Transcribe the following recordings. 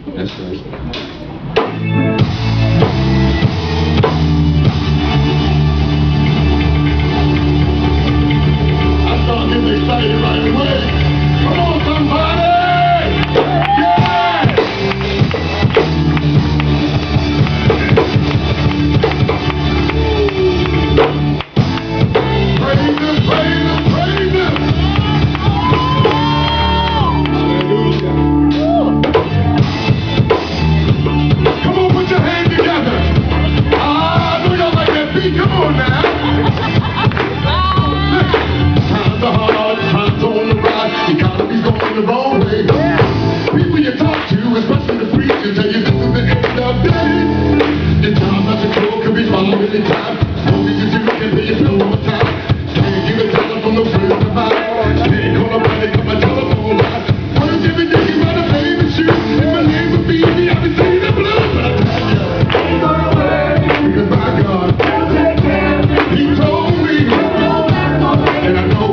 That's right. I start getting excited right away. Come on, somebody! Yeah! Praise Him, praise Him, praise Him! Hallelujah. Come on, put your hands together. I know y'all like that beat. Come on now. Times are hard, times on the rise, economy's going the wrong way. People you talk to, especially the preachers, tell you this is the end of days. Your job not secure, could be followed any time. Only you do can pay your bill on time. Can't get a dollar from the friends of mine. Can't call nobody, cut my telephone line. Work every day, you run a baby shoe. If my name would be easy, I'd be singing the blues. But I tell you, ain't gonna work, because my God, He told me, and I know.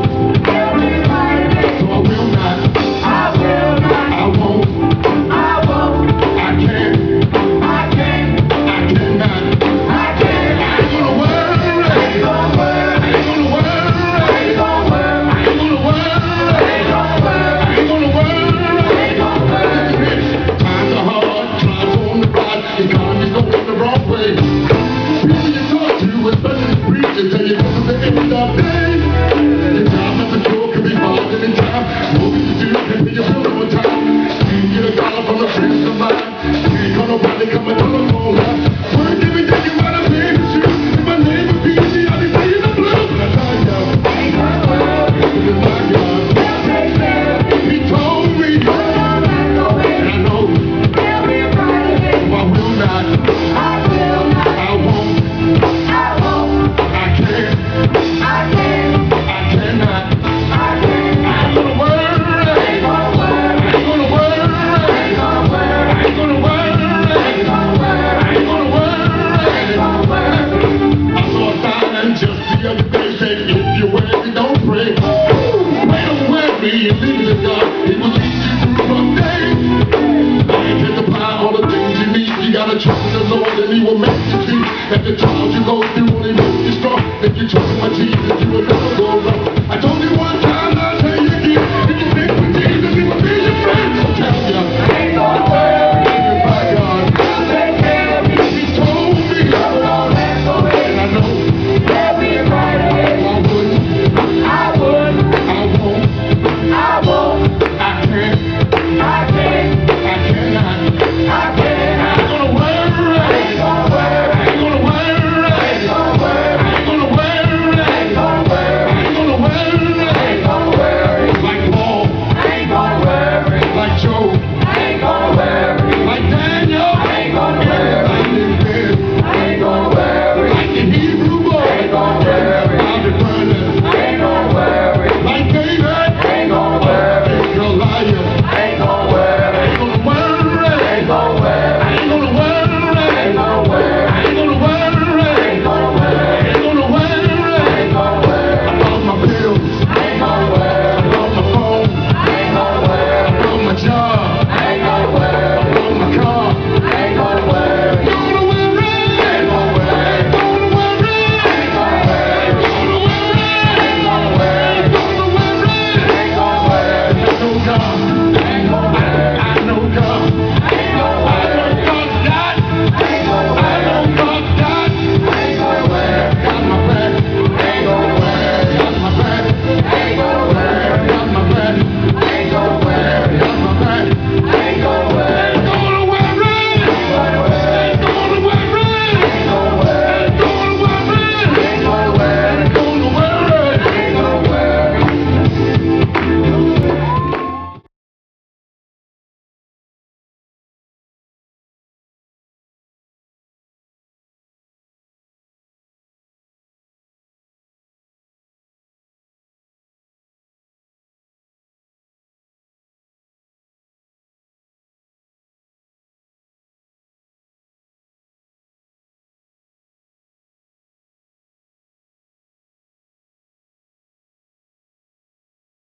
Trust in the Lord and He will make you see that the trials you go through only make you strong. If you trust in my Jesus, you will never go wrong.